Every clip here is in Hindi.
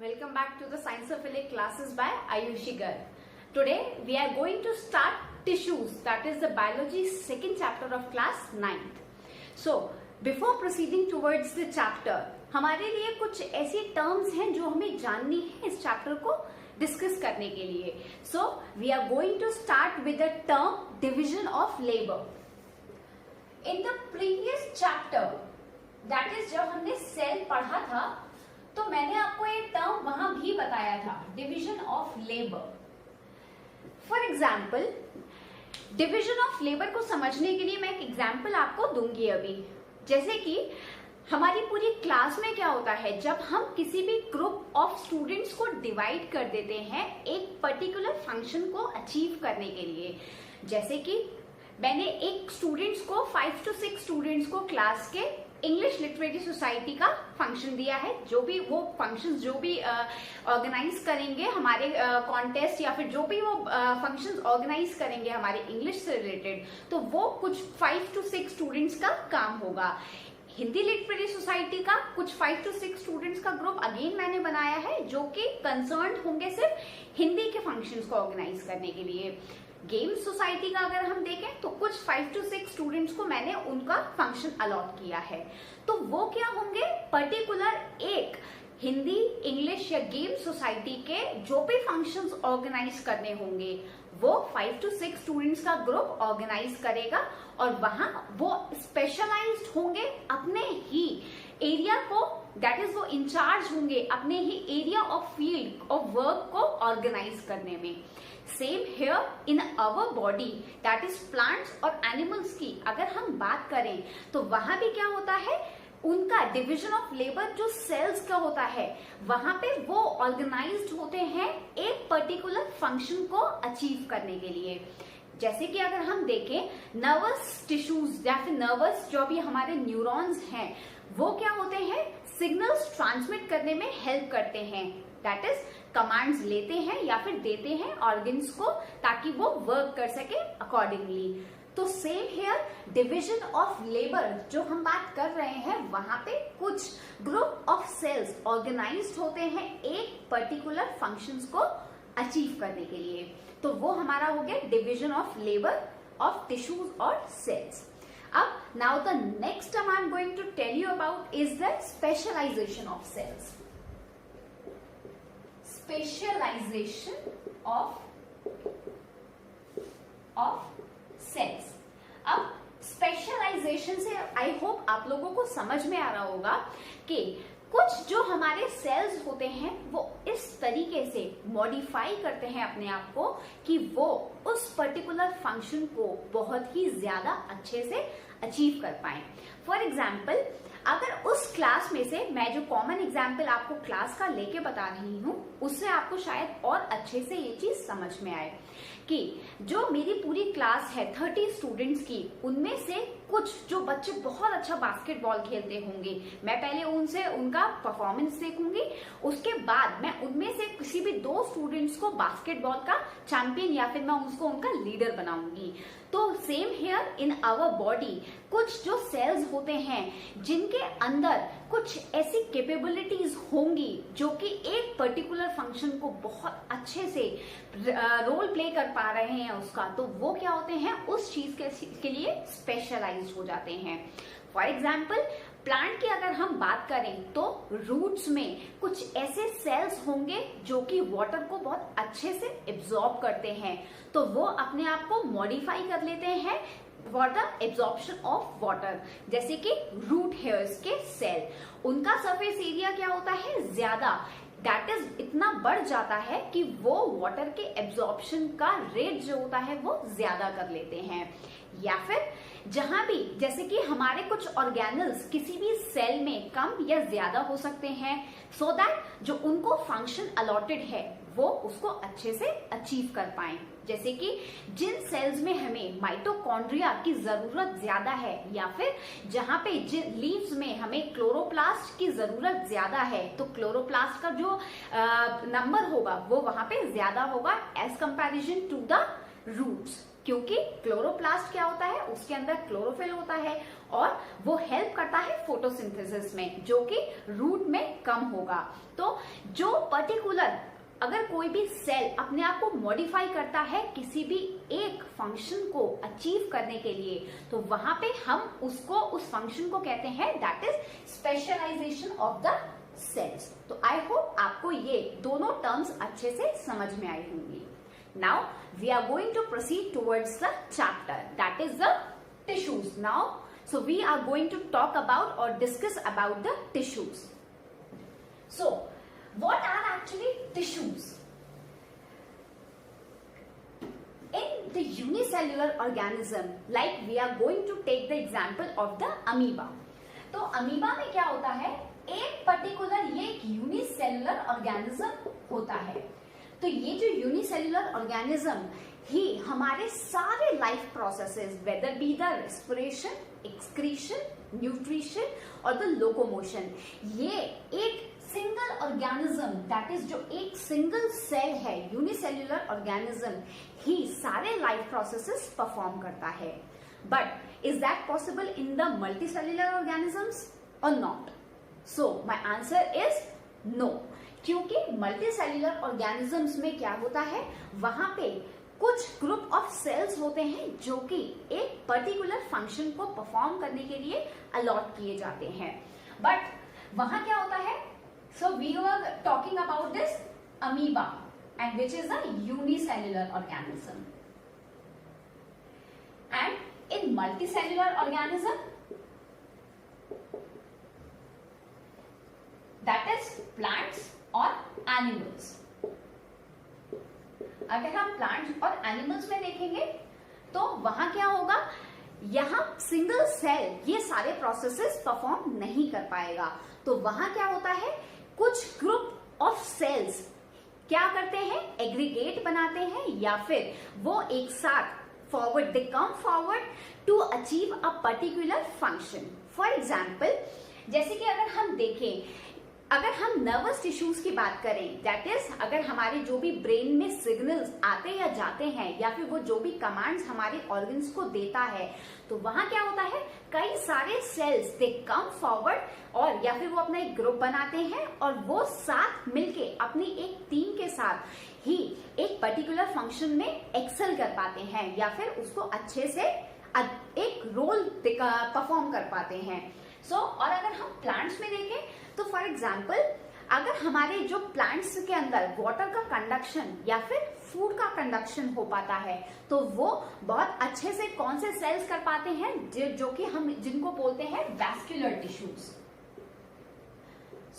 Welcome back to the Scienceophilic classes by Ayushi Garg. Today we are going to start tissues, that is the biology second chapter of class 9th. So before proceeding towards the chapter, हमारे लिए कुछ ऐसी terms हैं जो हमें जाननी है इस chapter को डिस्कस करने के लिए. So we are going to start with the term division of labor. In the previous chapter, that is जब हमने सेल पढ़ा था, तो मैंने आपको एक टर्म वहां भी बताया था, division of labour. For example, division of labour को समझने के लिए मैं एक एग्जाम्पल आपको दूंगी अभी. जैसे कि हमारी पूरी क्लास में क्या होता है, जब हम किसी भी ग्रुप ऑफ स्टूडेंट्स को डिवाइड कर देते हैं एक पर्टिकुलर फंक्शन को अचीव करने के लिए. जैसे कि मैंने एक स्टूडेंट्स को 5 to 6 स्टूडेंट्स को क्लास के इंग्लिश लिटरेरी सोसाइटी का फंक्शन दिया है. जो भी वो फंक्शंस जो भी ऑर्गेनाइज करेंगे हमारे कॉन्टेस्ट या फिर जो भी वो फंक्शंस ऑर्गेनाइज करेंगे हमारे इंग्लिश से रिलेटेड, तो वो कुछ 5 to 6 स्टूडेंट्स का काम होगा. हिंदी लिटरेरी सोसाइटी का कुछ 5 to 6 स्टूडेंट्स का ग्रुप अगेन मैंने बनाया है जो कि कंसर्न होंगे सिर्फ हिंदी के फंक्शंस को ऑर्गेनाइज करने के लिए. गेम्स सोसाइटी का अगर हम देखें तो कुछ 5 to 6 स्टूडेंट्स को मैंने उनका फंक्शन अलॉट किया है. तो वो क्या होंगे, पर्टिकुलर एक हिंदी, इंग्लिश या गेम सोसाइटी के जो भी फंक्शंस ऑर्गेनाइज करने होंगे वो 5 to 6 स्टूडेंट्स का ग्रुप ऑर्गेनाइज करेगा और वहां वो स्पेशलाइज्ड होंगे अपने ही एरिया को, दैट इज वो इंचार्ज होंगे अपने ही area of field of work को ऑर्गेनाइज करने में. Same here in our body, that is plants और एनिमल्स की अगर हम बात करें तो वहां भी क्या होता है, उनका डिवीजन ऑफ लेबर जो सेल्स का होता है वहां पे वो ऑर्गेनाइज्ड होते हैं एक पर्टिकुलर फंक्शन को अचीव करने के लिए. जैसे कि अगर हम देखें नर्वस टिश्यूज या फिर नर्वस जो भी हमारे न्यूरॉन्स हैं वो क्या होते हैं, सिग्नल्स ट्रांसमिट करने में हेल्प करते हैं. दैट इज कमांड्स लेते हैं या फिर देते हैं ऑर्गन्स को ताकि वो वर्क कर सके अकॉर्डिंगली. तो same hair division of labour जो हम बात कर रहे हैं वहां पे कुछ ग्रुप ऑफ सेल्स ऑर्गेनाइज्ड होते हैं एक पर्टिकुलर फंक्शंस को अचीव करने के लिए. तो वो हमारा हो गया division of labour of tissues और सेल्स. अब now the next term I am going to tell you about is the specialisation of cells. Specialisation of cells. अब स्पेशलाइजेशन से आई होप आप लोगों को समझ में आ रहा होगा कि कुछ जो हमारे सेल्स होते हैं वो इस तरीके से मॉडिफाई करते हैं अपने आप को कि वो उस पर्टिकुलर फंक्शन को बहुत ही ज्यादा अच्छे से अचीव कर पाए. फॉर एग्जाम्पल, अगर उस क्लास में से मैं जो कॉमन एग्जाम्पल आपको क्लास का लेके बता रही हूँ उससे आपको शायद और अच्छे से ये चीज समझ में आए कि जो मेरी पूरी क्लास है 30 स्टूडेंट्स की, उनमें से कुछ जो बच्चे बहुत अच्छा बास्केटबॉल खेलते होंगे, मैं पहले उनसे उनका परफॉर्मेंस देखूंगी, उसके बाद मैं उनमें से किसी भी 2 स्टूडेंट्स को बास्केटबॉल का चैंपियन या फिर मैं उसको उनका लीडर बनाऊंगी. तो same here in our body कुछ जो सेल्स होते हैं जिनके अंदर कुछ ऐसी कैपेबिलिटीज होंगी जो कि एक पर्टिकुलर फंक्शन को बहुत अच्छे से रोल प्ले कर पा रहे हैं उसका, तो वो क्या होते हैं उस चीज के लिए स्पेशलाइज्ड हो जाते हैं. फॉर एग्जाम्पल, प्लांट की अगर हम बात करें तो रूट्स में कुछ ऐसे सेल्स होंगे जो कि वाटर को बहुत अच्छे से एब्जॉर्ब करते हैं, तो वो अपने आप को मॉडिफाई कर लेते हैं for the absorption of water. जैसे कि रूट हेयर्स के सेल, उनका सरफेस एरिया क्या होता है ज्यादा, दैट इज इतना बढ़ जाता है कि वो वाटर के एब्जॉर्प्शन का रेट जो होता है वो ज्यादा कर लेते हैं. या फिर जहां भी जैसे कि हमारे कुछ ऑर्गेनल्स किसी भी सेल में कम या ज्यादा हो सकते हैं, सो दैट जो उनको फंक्शन अलॉटेड है वो उसको अच्छे से अचीव कर पाए. जैसे कि जिन सेल्स में हमें माइटोकॉन्ड्रिया की जरूरत ज्यादा है या फिर जहां पे जिन लीव्स में हमें क्लोरोप्लास्ट की जरूरत ज्यादा है, तो क्लोरोप्लास्ट का जो नंबर होगा वो वहां पे ज्यादा होगा as comparison to the roots. क्योंकि क्लोरोप्लास्ट क्या होता है, उसके अंदर क्लोरोफिल होता है और वो हेल्प करता है फोटोसिंथेसिस में, जो कि रूट में कम होगा। तो जो पर्टिकुलर अगर कोई भी सेल अपने आप को मॉडिफाई करता है किसी भी एक फंक्शन को अचीव करने के लिए, तो वहां पे हम उसको उस फंक्शन को कहते हैं that is specialisation of the cells. तो आई होप आपको ये दोनों टर्म्स अच्छे से समझ में आई होंगी। Now we are going to proceed towards the chapter that is the tissues. Now, so we are going to talk about or discuss about the tissues. So, what are actually tissues? In the unicellular organism, like we are going to take the example of the amoeba. तो अमीबा में क्या होता है, एक पर्टिकुलर ये एक यूनिसेल्युलर ऑर्गेनिज्म होता है। तो ये जो यूनिसेल्युलर ऑर्गेनिज्म ही हमारे सारे life processes, whether be the respiration, excretion, nutrition और द लोकोमोशन, ये एक सिंगल ऑर्गेनिज्म दैट इज जो एक सिंगल सेल है, यूनिसेल्युलर ऑर्गेनिज्म ही सारे लाइफ प्रोसेसेस परफॉर्म करता है। But is that possible in the multicellular organisms और not? So my answer is no, क्योंकि मल्टीसेल्युलर ऑर्गेनिजम्स में क्या होता है, वहां पे कुछ ग्रुप ऑफ सेल्स होते हैं जो कि एक पर्टिकुलर फंक्शन को परफॉर्म करने के लिए अलॉट किए जाते हैं। बट वहां क्या होता है, so we were talking about this amoeba and which is a unicellular organism. And in multicellular organism that is plants और एनिमल्स। अगर हम प्लांट्स और एनिमल्स में देखेंगे तो वहां क्या होगा, यहां सिंगल सेल ये सारे प्रोसेसेस परफॉर्म नहीं कर पाएगा। तो वहां क्या होता है, कुछ ग्रुप ऑफ सेल्स क्या करते हैं, एग्रीगेट बनाते हैं या फिर वो एक साथ forward, they come forward to achieve a particular function. For example, जैसे कि अगर हम देखें, अगर हम नर्वस टिश्यूज की बात करें, दैट इज अगर हमारे जो भी ब्रेन में सिग्नल्स आते या जाते हैं या फिर वो जो भी कमांड्स हमारे ऑर्गन्स को देता है, तो वहां क्या होता है, कई सारे सेल्स दे कम फॉरवर्ड और या फिर वो अपना एक ग्रुप बनाते हैं और वो साथ मिलके अपनी एक टीम के साथ ही एक पर्टिकुलर फंक्शन में एक्सेल कर पाते हैं या फिर उसको अच्छे से एक रोल परफॉर्म कर पाते हैं। और अगर हम प्लांट्स में देखें तो फॉर एग्जाम्पल, अगर हमारे जो प्लांट्स के अंदर वाटर का कंडक्शन या फिर फूड का कंडक्शन हो पाता है, तो वो बहुत अच्छे से कौन से सेल्स कर पाते हैं, जो कि हम जिनको बोलते हैं वैस्कुलर टिश्यूज।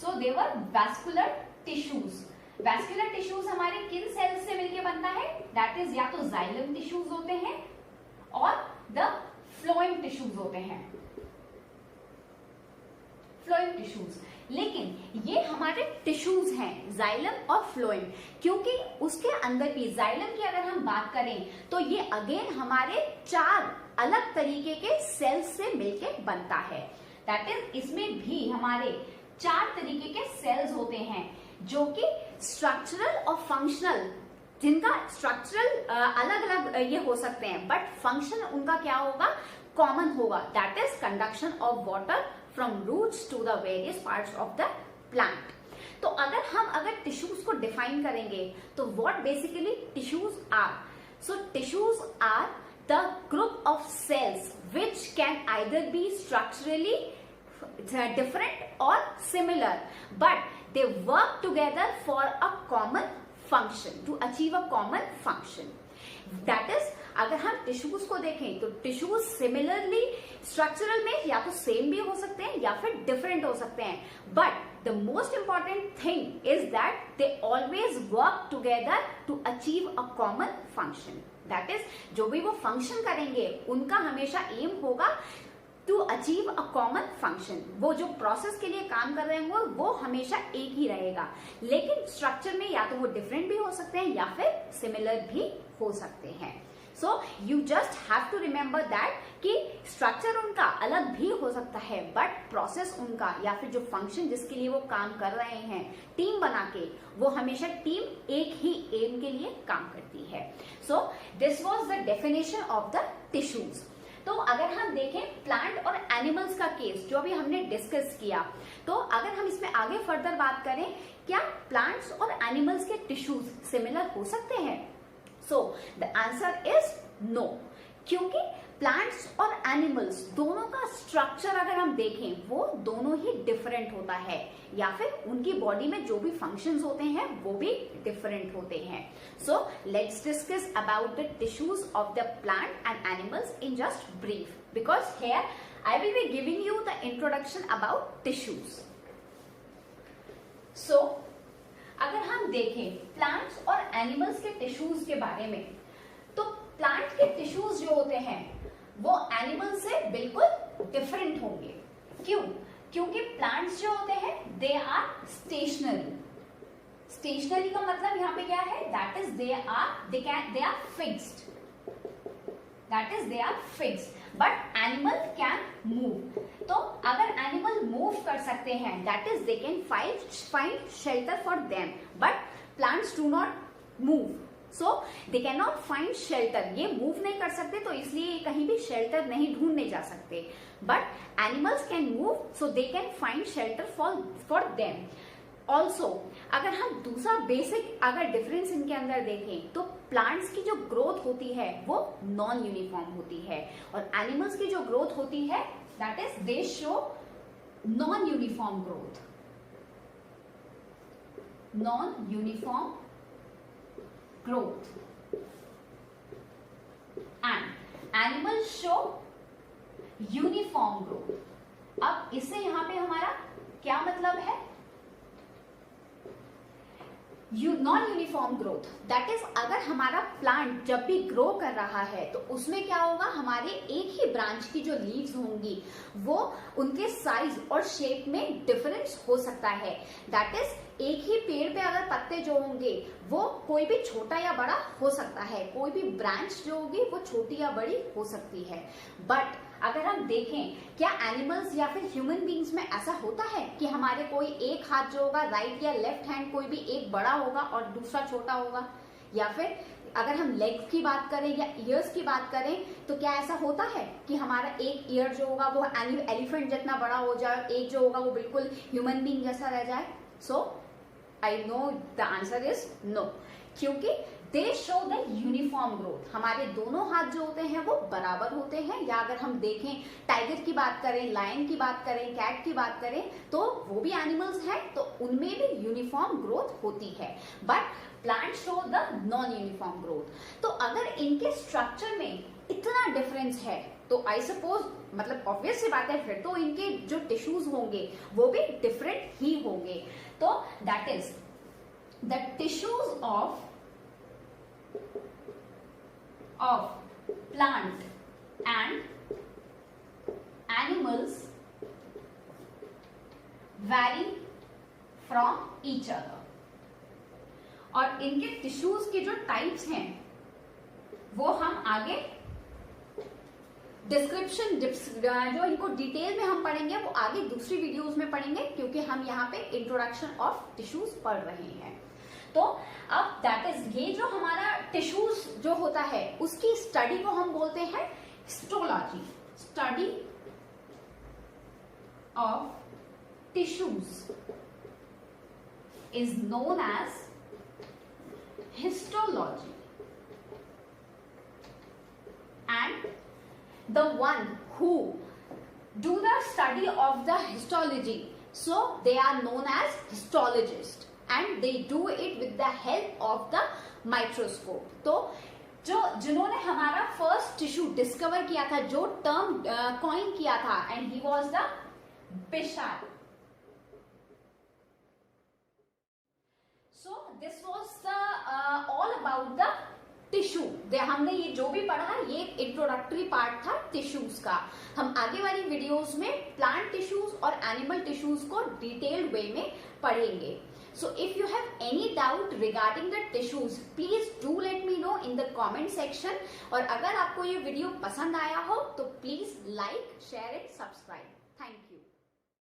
सो दे वर वैस्कुलर टिश्यूज। वैस्कुलर टिश्यूज हमारे किन सेल्स से मिलकर बनता है, दैट इज या तो जाइलम टिश्यूज होते हैं और द फ्लोएम टिश्यूज होते हैं, फ्लोएम टिश्यूज। लेकिन ये हमारे टिश्यूज हैं, जाइलम और फ्लोएम, क्योंकि उसके अंदर भी जाइलम की अगर हम बात करें तो ये अगेन हमारे 4 अलग तरीके के सेल्स से मिलके बनता है। दैट इज इसमें भी हमारे 4 तरीके के सेल्स होते हैं जो कि स्ट्रक्चरल और फंक्शनल, जिनका स्ट्रक्चरल अलग अलग ये हो सकते हैं बट फंक्शन उनका क्या होगा, कॉमन होगा, that is conduction of water from roots to the various parts of the plant. तो अगर टिश्यूज को डिफाइन करेंगे तो what basically tissues are? So tissues are the group of cells which can either be structurally different or similar, but they work together for a common function, to achieve a common function. That is, अगर हम टिश्यूज को देखें तो टिश्यूज सिमिलरली स्ट्रक्चरल में या तो सेम भी हो सकते हैं या फिर डिफरेंट हो सकते हैं, but the most important thing is that they always work together to achieve a common function. That is, जो भी वो फंक्शन करेंगे उनका हमेशा एम होगा to achieve a common function. वो जो प्रोसेस के लिए काम कर रहे होंगे वो हमेशा एक ही रहेगा, लेकिन स्ट्रक्चर में या तो वो डिफरेंट भी हो सकते हैं या फिर सिमिलर भी हो सकते हैं। So you just have to remember that कि स्ट्रक्चर उनका अलग भी हो सकता है, बट प्रोसेस उनका या फिर जो फंक्शन जिसके लिए वो काम कर रहे हैं टीम बना के, वो हमेशा टीम एक ही एम के लिए काम करती है. So this was the definition of the tissues. तो अगर हम देखें प्लांट और एनिमल्स का केस जो अभी हमने डिस्कस किया, तो अगर हम इसमें आगे फर्दर बात करें, क्या प्लांट्स और एनिमल्स के टिश्यूज सिमिलर हो सकते हैं? So the answer is no, क्योंकि प्लांट्स और एनिमल्स दोनों का स्ट्रक्चर अगर हम देखें वो दोनों ही डिफरेंट होता है, या फिर उनकी बॉडी में जो भी फंक्शंस होते हैं वो भी डिफरेंट होते हैं. So let's discuss about the tissues of the plant and animals in just brief, because here I will be giving you the introduction about tissues. So अगर हम देखें प्लांट्स और एनिमल्स के टिश्यूज के बारे में, तो प्लांट के टिश्यूज जो होते हैं वो एनिमल से बिल्कुल डिफरेंट होंगे. क्यों? क्योंकि प्लांट्स जो होते हैं दे आर स्टेशनरी. स्टेशनरी का मतलब यहाँ पे क्या है? That is they are fixed. That is they are fixed. But animal can move. तो अगर एनिमल मूव कर सकते हैं, that is they can find shelter for them. But plants do not move, so they can not find shelter. ये मूव नहीं कर सकते तो इसलिए कहीं भी शेल्टर नहीं ढूंढने जा सकते. But animals can move, so they can find shelter for them. Also अगर हम दूसरा बेसिक अगर डिफरेंस इनके अंदर देखें, तो प्लांट्स की जो ग्रोथ होती है वो नॉन यूनिफॉर्म होती है, और एनिमल्स की जो ग्रोथ होती है that is they show non uniform growth. Non uniform growth and animals show uniform growth. अब इससे यहां पे हमारा क्या मतलब है? Non uniform growth, that is अगर हमारा प्लांट जब भी ग्रो कर रहा है तो उसमें क्या होगा, हमारे एक ही ब्रांच की जो लीव्स होंगी वो उनके साइज और शेप में डिफरेंस हो सकता है. दैट इज एक ही पेड़ पे अगर पत्ते जो होंगे वो कोई भी छोटा या बड़ा हो सकता है, कोई भी ब्रांच जो होगी वो छोटी या बड़ी हो सकती है. बट अगर हम देखें, क्या एनिमल्स या फिर ह्यूमन बींग्स में ऐसा होता है कि हमारे कोई एक हाथ जो होगा राइट या लेफ्ट हैंड कोई भी एक बड़ा होगा और दूसरा छोटा होगा? या फिर अगर हम लेग्स की बात करें या ईयर्स की बात करें, तो क्या ऐसा होता है कि हमारा एक ईयर जो होगा वो एलिफेंट जितना बड़ा हो जाए, एक जो होगा वो बिल्कुल ह्यूमन बींग जैसा रह जाए? So I know the answer is no, क्योंकि they show the uniform growth. हमारे दोनों हाथ जो होते हैं वो बराबर होते हैं. या अगर हम देखें टाइगर की बात करें, लायन की बात करें, कैट की बात करें, तो वो भी एनिमल्स हैं, तो उनमें भी यूनिफॉर्म ग्रोथ होती है. But plant show the non uniform growth. तो अगर इनके स्ट्रक्चर में इतना डिफरेंस है तो आई सपोज, मतलब ऑब्वियस सी बात है, फिर तो इनके जो टिश्यूज होंगे वो भी डिफरेंट ही होंगे. तो that is the tissues of plant and animals vary from each other. और इनके टिश्यूज के जो टाइप्स हैं वो हम आगे डिस्क्रिप्शन जो इनको डिटेल में हम पढ़ेंगे वो आगे दूसरी वीडियोस में पढ़ेंगे, क्योंकि हम यहाँ पे इंट्रोडक्शन ऑफ टिश्यूज पढ़ रहे हैं. तो अब दैट इज, ये जो हमारा टिश्यूज जो होता है उसकी स्टडी को हम बोलते हैं histology. Study of tissues is known as histology, and the one who do the study of the histology, so they are known as histologists, and they do it with the help of the microscope. तो जिन्होंने हमारा फर्स्ट टिश्यू डिस्कवर किया था, जो टर्म कॉइन किया था, and he was the Bichat. So this was the all about the tissue. हमने ये जो भी पढ़ा ये इंट्रोडक्टरी पार्ट था टिश्यूज का. हम आगे वाली वीडियोस में प्लांट टिश्यूज और एनिमल टिश्यूज को डिटेल्ड वे में पढ़ेंगे. So if you have any doubt regarding the tissues, please do let me know in the comment section. और अगर आपको ये वीडियो पसंद आया हो तो please like, share and subscribe. Thank you.